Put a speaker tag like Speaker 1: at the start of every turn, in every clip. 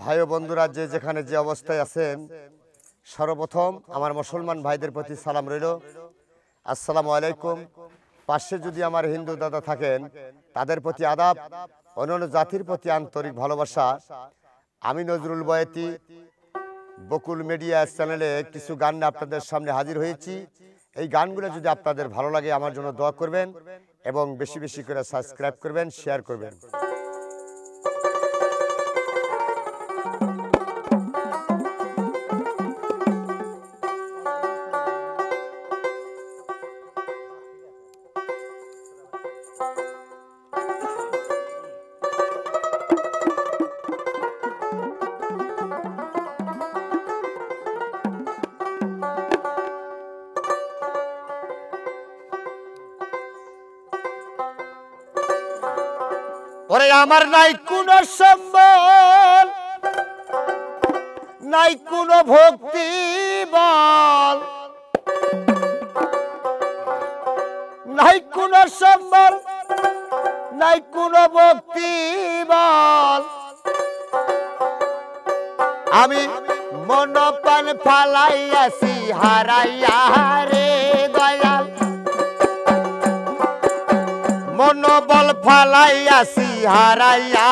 Speaker 1: ভাই ও বন্ধুরা যে যেখানে যে অবস্থায় আছেন, সর্বপ্রথম আমার মুসলমান ভাইদের প্রতি সালাম রইল। আসসালামু আলাইকুম। পাশে যদি আমার হিন্দু দাদা থাকেন, তাদের প্রতি আদাব, অন্যান্য জাতির প্রতি আন্তরিক ভালোবাসা। আমি নজরুল বয়াতি বকুল মিডিয়া চ্যানেলে কিছু গান আপনাদের সামনে হাজির হয়েছি। এই গানগুলো যদি আপনাদের ভালো লাগে আমার জন্য দোয়া করবেন এবং বেশি বেশি করে সাবস্ক্রাইব করবেন, শেয়ার করবেন। ওরে আমার নাই কোনো সম্বল, নাই কোনো ভক্তি বল, নাই কোনো সম্বল, নাই কোনো ভক্তি বল। আমি মন প্রাণ ফালাইয়াছি হারাইয়া রে দয়াল, মনোবল ফালাইয়াছি হারাইয়া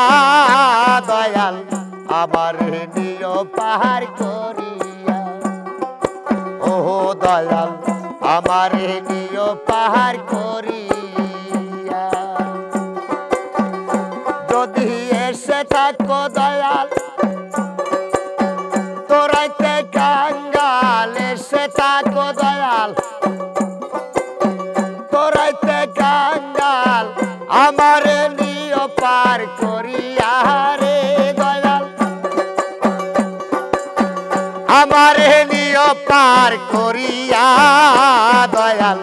Speaker 1: দয়াল, আমার নিয় পাহাড় করিয়া। ও দয়াল আমার নিয় পাহাড় করিয়া। যদি এসে থাকো দয়াল তোরাইতে কাঙ্গাল, এসে থাকো দয়াল তোরাইতে কাঙ্গাল, আমার নিয় পার করিয়া রে দয়াল, আমার নিয় পার করিয়া দয়াল,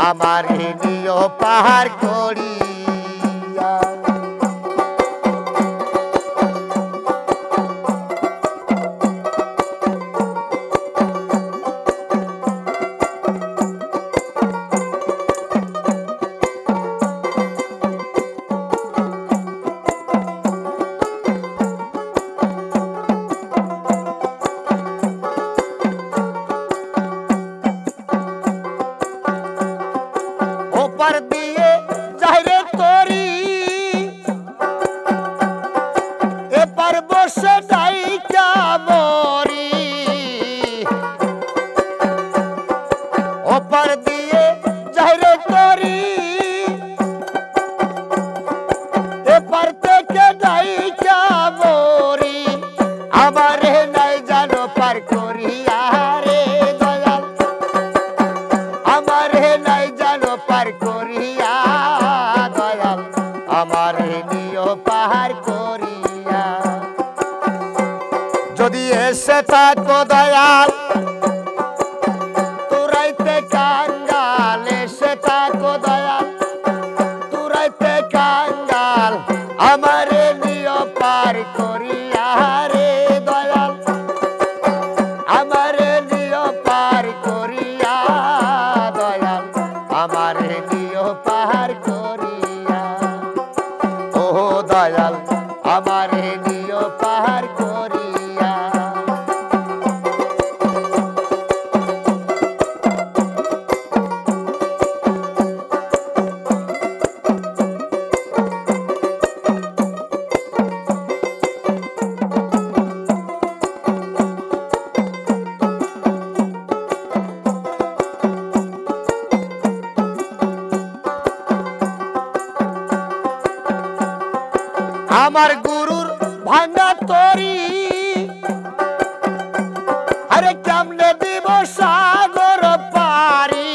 Speaker 1: আমার নিয় পার করিয়া। ওপার দিয়ে যাইরে তরি, এপার বসে ডাইকা মরি। ওপার দিয়ে যাইরে তরি, এপার থেকে ডাইকা মরি। আমার নাই জানো পার করিয়া রে দয়াল, আমার নাই জানো পার করিয়া দয়াল, আমার নিয় পাহাড় করিয়া। যদি এসে থাকো দয়াল তোরাইতে কাঙ্গাল, এসে থাকো দয়াল তোরাইতে কাঙ্গাল, আমার নিয় পার করিয়া রে দয়াল, আমার নিয় পার করিয়া দয়াল, আমার নিয় পাহাড় করিয়া। ও দয়াল আমার নিয় পাহাড় করিয়া। আমার গুরুর ভাঙা তরি, আরে কেমনে দিব সাগর পারি।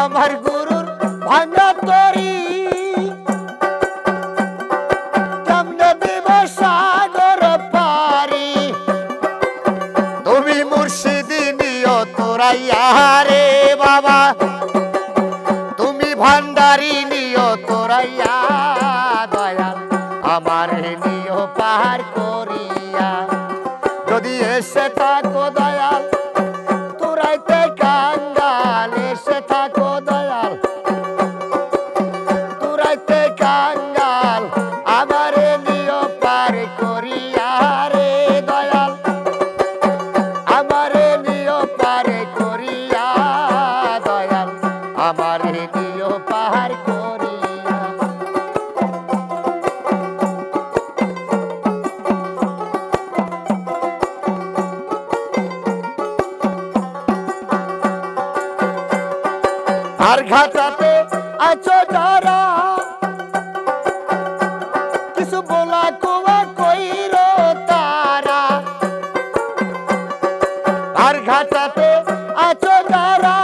Speaker 1: আমার গুরুর ভাঙা তরি, কেমনে দিব সাগর পারি। তুমি মুর্শিদি নিয় তোরাইয়া রে বাবা, তুমি ভান্ডারি নিয় তোরাইয়া দয়াল, আমার নিয় পাহাড় করিয়া। যদি এসে থাকো দয়াল তোরাইতে কাঙ্গাল, এসে থাকো দয়াল তোরাইতে কাঙ্গাল, আমারে পাহাড় করিয়া। আর ঘাটাতে আছো যারা কিছু বলা কোয়া কইর তারা। আর ঘাটাতে আছো যারা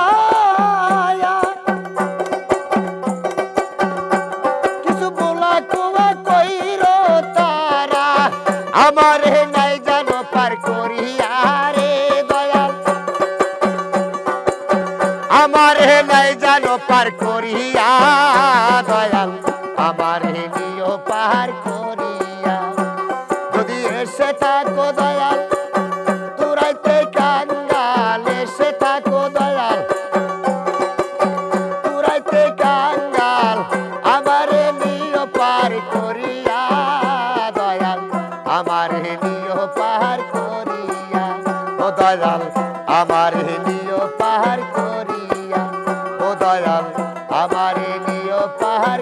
Speaker 1: কিছু বলা কোয়া কইর তারা। আমার নাই জানো পার করিয়া রে দয়াল, আমার নাই জানো পার করিয়া দয়াল, আমার নিও পার করিয়া। যদি এসে থাকো দয়াল তুরাইতে কাঙ্গাল, এসে থাকো দয়াল তুরাইতে কাঙ্গাল, আমার নিও পার করিয়া দয়াল, আমার নিও পার করিয়া। ও দয়াল আমার নিও পার করিয়া, ও দয়াল আমার নিও পার।